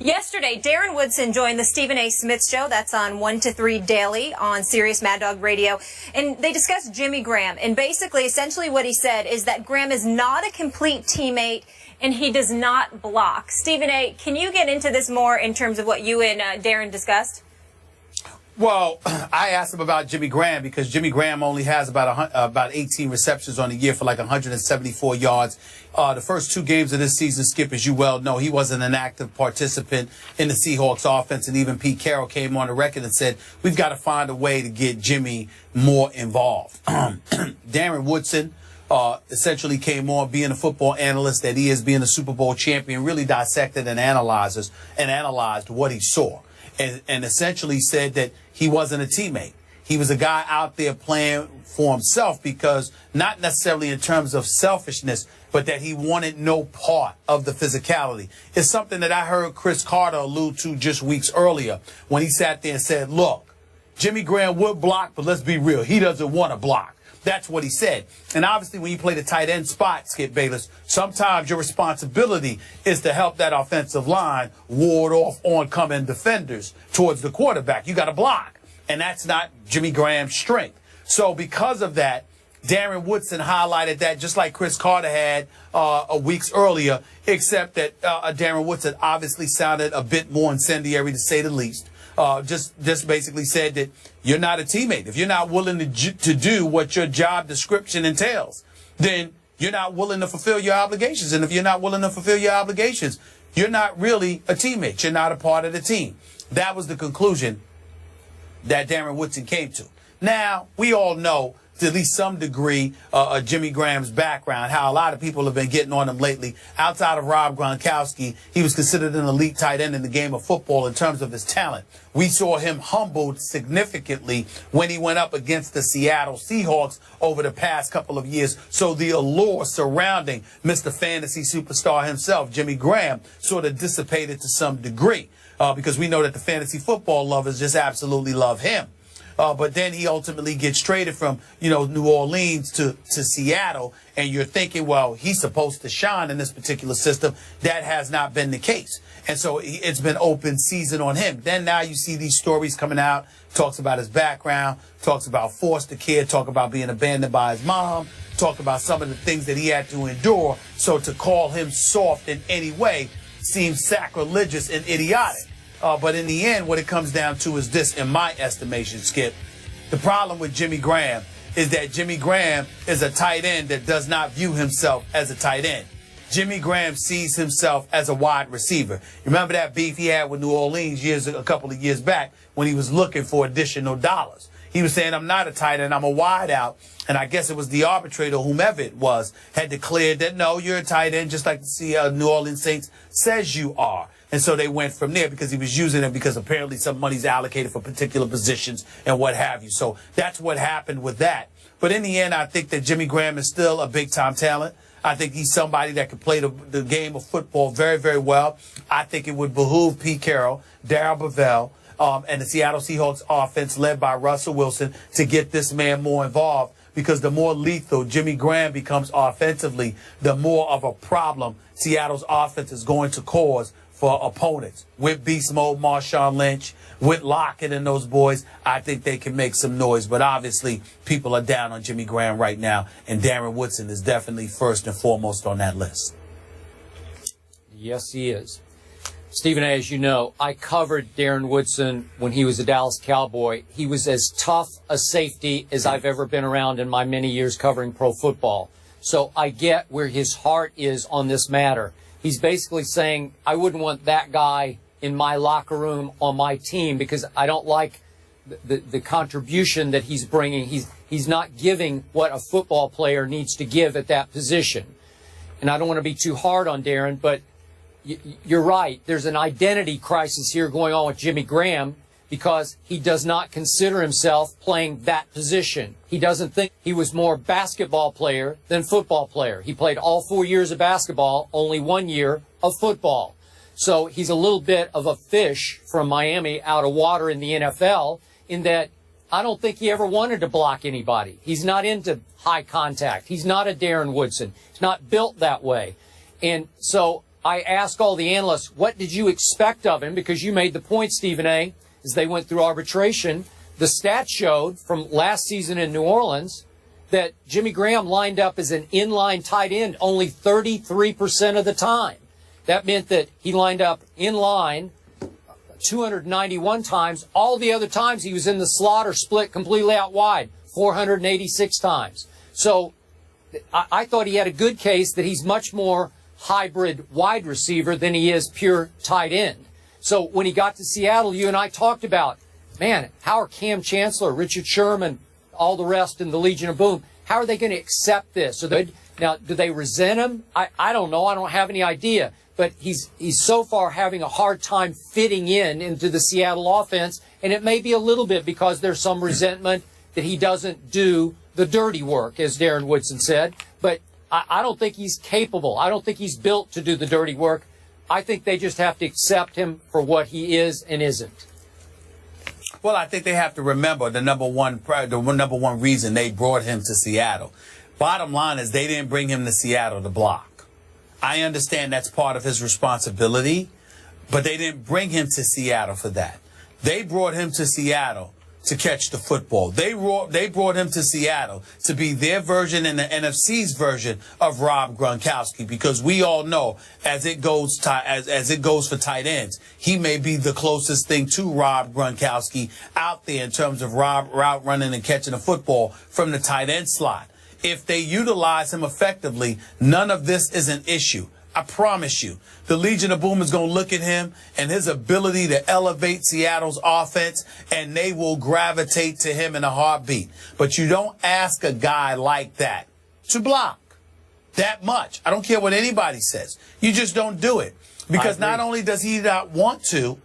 Yesterday, Darren Woodson joined the Stephen A. Smith Show. That's on 1 to 3 daily on Sirius Mad Dog Radio. And they discussed Jimmy Graham. And basically, essentially what he said is that Graham is not a complete teammate and he does not block. Stephen A., can you get into this more in terms of what you and Darren discussed? Well, I asked him about Jimmy Graham because Jimmy Graham only has about 18 receptions on the year for like 174 yards. The first 2 games of this season, Skip, as you well know, he wasn't an active participant in the Seahawks offense. And even Pete Carroll came on the record and said, we've got to find a way to get Jimmy more involved. Darren Woodson essentially came on being a football analyst that he is, being a Super Bowl champion, really dissected and analyzed what he saw. And essentially said that he wasn't a teammate. He was a guy out there playing for himself because not necessarily in terms of selfishness, but that he wanted no part of the physicality. It's something that I heard Chris Carter allude to just weeks earlier when he sat there and said, look, Jimmy Graham would block, but let's be real, he doesn't want to block. That's what he said. And obviously, when you play the tight end spot, Skip Bayless, sometimes your responsibility is to help that offensive line ward off oncoming defenders towards the quarterback. You got to block. And that's not Jimmy Graham's strength. So because of that, Darren Woodson highlighted that just like Chris Carter had weeks earlier, except that Darren Woodson obviously sounded a bit more incendiary, to say the least. Just basically said that you're not a teammate. If you're not willing to do what your job description entails, then you're not willing to fulfill your obligations. And if you're not willing to fulfill your obligations, you're not really a teammate. You're not a part of the team. That was the conclusion that Darren Woodson came to. Now, we all know, to at least some degree, Jimmy Graham's background, how a lot of people have been getting on him lately. Outside of Rob Gronkowski, he was considered an elite tight end in the game of football in terms of his talent. We saw him humbled significantly when he went up against the Seattle Seahawks over the past couple of years. So the allure surrounding Mr. Fantasy Superstar himself, Jimmy Graham, sort of dissipated to some degree because we know that the fantasy football lovers just absolutely love him. But then he ultimately gets traded from, New Orleans to Seattle. And you're thinking, well, he's supposed to shine in this particular system. That has not been the case. And so it's been open season on him. Then now you see these stories coming out, talks about his background, talks about foster care, talk about being abandoned by his mom, talk about some of the things that he had to endure. So to call him soft in any way seems sacrilegious and idiotic. But in the end, what it comes down to is this, in my estimation, Skip. The problem with Jimmy Graham is that Jimmy Graham is a tight end that does not view himself as a tight end. Jimmy Graham sees himself as a wide receiver. Remember that beef he had with New Orleans a couple of years back when he was looking for additional dollars. He was saying, I'm not a tight end, I'm a wide out. And I guess it was the arbitrator, whomever it was, had declared that, no, you're a tight end, just like the New Orleans Saints says you are. And so they went from there because he was using it because apparently some money's allocated for particular positions and what have you. So that's what happened with that. But in the end, I think that Jimmy Graham is still a big-time talent. I think he's somebody that can play the game of football very, very well. I think it would behoove Pete Carroll, Darrell Bevell, and the Seattle Seahawks offense led by Russell Wilson to get this man more involved, because the more lethal Jimmy Graham becomes offensively, the more of a problem Seattle's offense is going to cause for opponents. With beast mode Marshawn Lynch, with Lockett and those boys, I think they can make some noise. But obviously, people are down on Jimmy Graham right now, and Darren Woodson is definitely first and foremost on that list. Yes, he is. Stephen A., as you know, I covered Darren Woodson when he was a Dallas Cowboy. He was as tough a safety as I've ever been around in my many years covering pro football. So I get where his heart is on this matter. He's basically saying, I wouldn't want that guy in my locker room on my team because I don't like the contribution that he's bringing. He's not giving what a football player needs to give at that position. And I don't want to be too hard on Darren, but you're right. There's an identity crisis here going on with Jimmy Graham because he does not consider himself playing that position. He doesn't think he was more basketball player than football player. He played all 4 years of basketball, only 1 year of football. So he's a little bit of a fish from Miami out of water in the NFL in that I don't think he ever wanted to block anybody. He's not into high contact. He's not a Darren Woodson. He's not built that way. And so I asked all the analysts, what did you expect of him? Because you made the point, Stephen A., as they went through arbitration. The stats showed from last season in New Orleans that Jimmy Graham lined up as an inline tight end only 33% of the time. That meant that he lined up in line 291 times. All the other times he was in the slot or split completely out wide, 486 times. So I thought he had a good case that he's much more hybrid wide receiver than he is pure tight end. So when he got to Seattle, you and I talked about, man, how are Cam Chancellor, Richard Sherman, all the rest in the Legion of Boom, how are they going to accept this? Now, do they resent him? I don't know. I don't have any idea. But he's so far having a hard time fitting into the Seattle offense, and it may be a little bit because there's some resentment that he doesn't do the dirty work, as Darren Woodson said. But I don't think he's capable. I don't think he's built to do the dirty work. I think they just have to accept him for what he is and isn't. Well, I think they have to remember the number one reason they brought him to Seattle. Bottom line is they didn't bring him to Seattle to block. I understand that's part of his responsibility, but they didn't bring him to Seattle for that. They brought him to Seattle to catch the football. They brought him to Seattle to be their version and the NFC's version of Rob Gronkowski, because we all know as it goes for tight ends, he may be the closest thing to Rob Gronkowski out there in terms of route running and catching the football from the tight end slot. If they utilize him effectively, none of this is an issue. I promise you. The Legion of Boom is going to look at him and his ability to elevate Seattle's offense, and they will gravitate to him in a heartbeat. But you don't ask a guy like that to block that much. I don't care what anybody says. You just don't do it. Because not only does he not want to,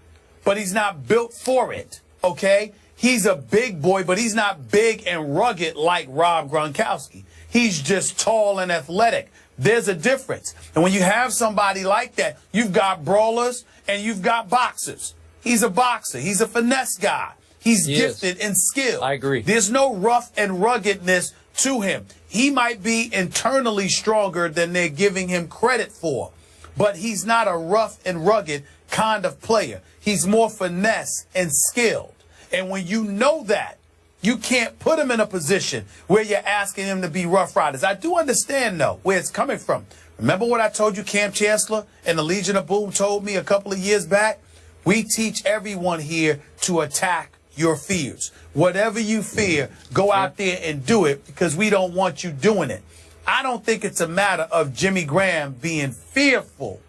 but he's not built for it, okay? He's a big boy, but he's not big and rugged like Rob Gronkowski. He's just tall and athletic. There's a difference. And when you have somebody like that, you've got brawlers and you've got boxers. He's a boxer. He's a finesse guy. He's gifted in skill. I agree. There's no rough and ruggedness to him. He might be internally stronger than they're giving him credit for, but he's not a rough and rugged kind of player. He's more finesse and skilled. And when you know that, you can't put him in a position where you're asking him to be Rough Riders. I do understand, though, where it's coming from. Remember what I told you Cam Chancellor and the Legion of Boom told me a couple of years back? We teach everyone here to attack your fears. Whatever you fear, go out there and do it, because we don't want you doing it. I don't think it's a matter of Jimmy Graham being fearful.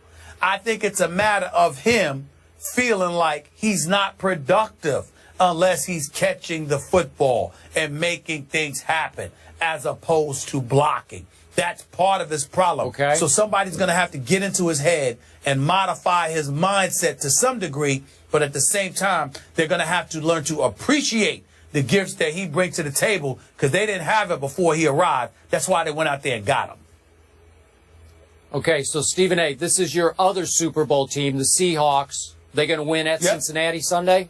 I think it's a matter of him feeling like he's not productive unless he's catching the football and making things happen as opposed to blocking. That's part of his problem. Okay. So somebody's going to have to get into his head and modify his mindset to some degree, but at the same time, they're going to have to learn to appreciate the gifts that he brings to the table, because they didn't have it before he arrived. That's why they went out there and got him. Okay, so Stephen A., this is your other Super Bowl team, the Seahawks. They're going to win at Cincinnati Sunday?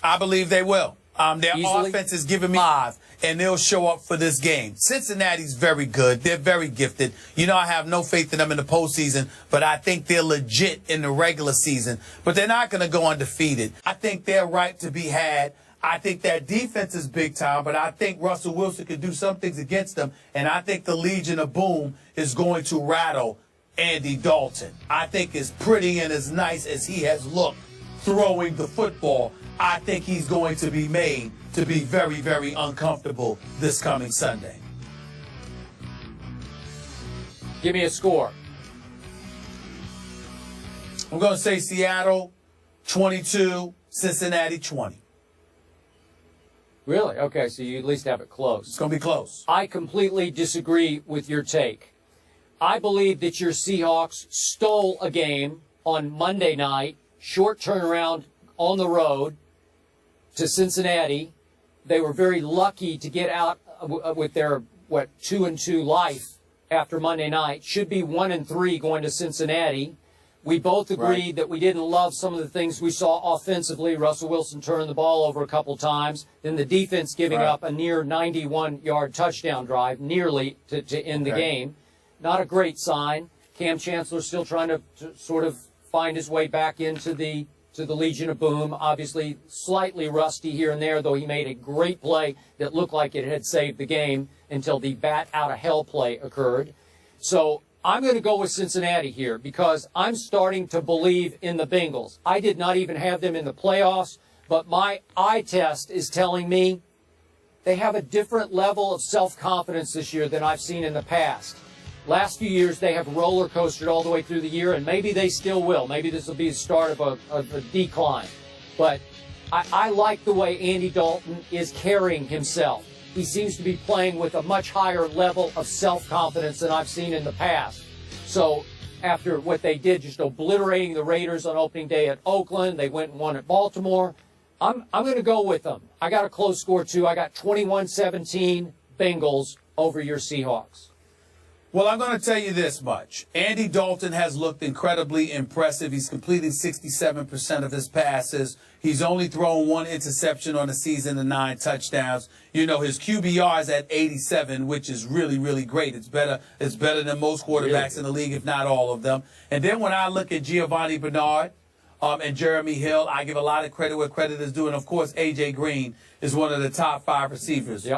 I believe they will. Their Easily? offense is giving me live, and they'll show up for this game. Cincinnati's very good. They're very gifted. You know, I have no faith in them in the postseason, but I think they're legit in the regular season. But they're not going to go undefeated. I think they're right to be had. I think that defense is big time, but I think Russell Wilson could do some things against them, and I think the Legion of Boom is going to rattle Andy Dalton. I think as pretty and as nice as he has looked throwing the football, I think he's going to be made to be very, very uncomfortable this coming Sunday. Give me a score. I'm going to say Seattle 22, Cincinnati 20. Really? Okay, so you at least have it close. It's going to be close. I completely disagree with your take. I believe that your Seahawks stole a game on Monday night, short turnaround on the road to Cincinnati. They were very lucky to get out with their, 2-2 life after Monday night. Should be 1-3 going to Cincinnati. We both agreed that we didn't love some of the things we saw offensively. Russell Wilson turned the ball over a couple times. Then the defense giving up a near 91-yard touchdown drive, nearly to end the game. Not a great sign. Cam Chancellor's still trying to sort of find his way back into the Legion of Boom. Obviously, slightly rusty here and there, though he made a great play that looked like it had saved the game until the bat out of hell play occurred. So I'm going to go with Cincinnati here because I'm starting to believe in the Bengals. I did not even have them in the playoffs, but my eye test is telling me they have a different level of self-confidence this year than I've seen in the past. Last few years, they have roller coastered all the way through the year, and maybe they still will. Maybe this will be the start of a decline. But I like the way Andy Dalton is carrying himself. He seems to be playing with a much higher level of self-confidence than I've seen in the past. So after what they did, just obliterating the Raiders on opening day at Oakland, they went and won at Baltimore. I'm going to go with them. I got a close score, too. I got 21-17 Bengals over your Seahawks. Well, I'm going to tell you this much. Andy Dalton has looked incredibly impressive. He's completed 67% of his passes. He's only thrown 1 interception on the season and 9 touchdowns. You know, his QBR is at 87, which is really, really great. It's better than most quarterbacks in the league, if not all of them. And then when I look at Giovanni Bernard and Jeremy Hill, I give a lot of credit where credit is due. And, of course, A.J. Green is one of the top 5 receivers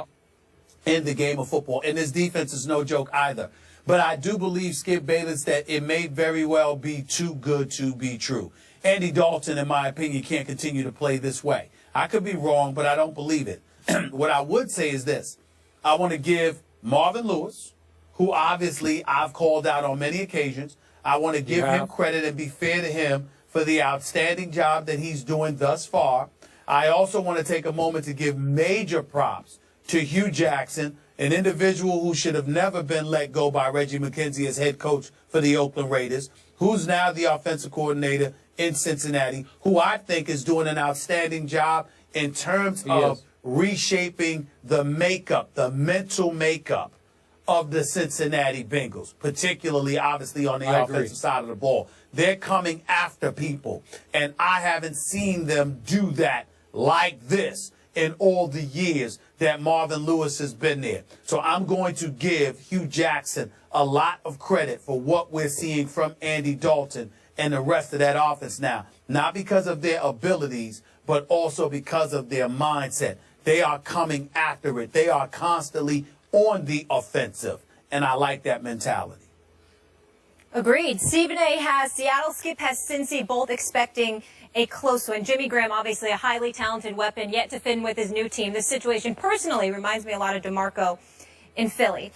in the game of football. And this defense is no joke either. But I do believe, Skip Bayless, that it may very well be too good to be true. Andy Dalton, in my opinion, can't continue to play this way. I could be wrong, but I don't believe it. What I would say is this. I want to give Marvin Lewis, who obviously I've called out on many occasions, I want to give him credit and be fair to him for the outstanding job that he's doing thus far. I also want to take a moment to give major props to Hugh Jackson, an individual who should have never been let go by Reggie McKenzie as head coach for the Oakland Raiders, who's now the offensive coordinator in Cincinnati, who I think is doing an outstanding job in terms of reshaping the makeup, the mental makeup of the Cincinnati Bengals, particularly, obviously, on the offensive side of the ball. They're coming after people, and I haven't seen them do that like this in all the years that Marvin Lewis has been there. So I'm going to give Hugh Jackson a lot of credit for what we're seeing from Andy Dalton and the rest of that offense now. Not because of their abilities, but also because of their mindset. They are coming after it. They are constantly on the offensive. And I like that mentality. Agreed. Stephen A. has Seattle, Skip has Cincy, both expecting a close one. Jimmy Graham, obviously a highly talented weapon, yet to fin with his new team. This situation personally reminds me a lot of DeMarco in Philly.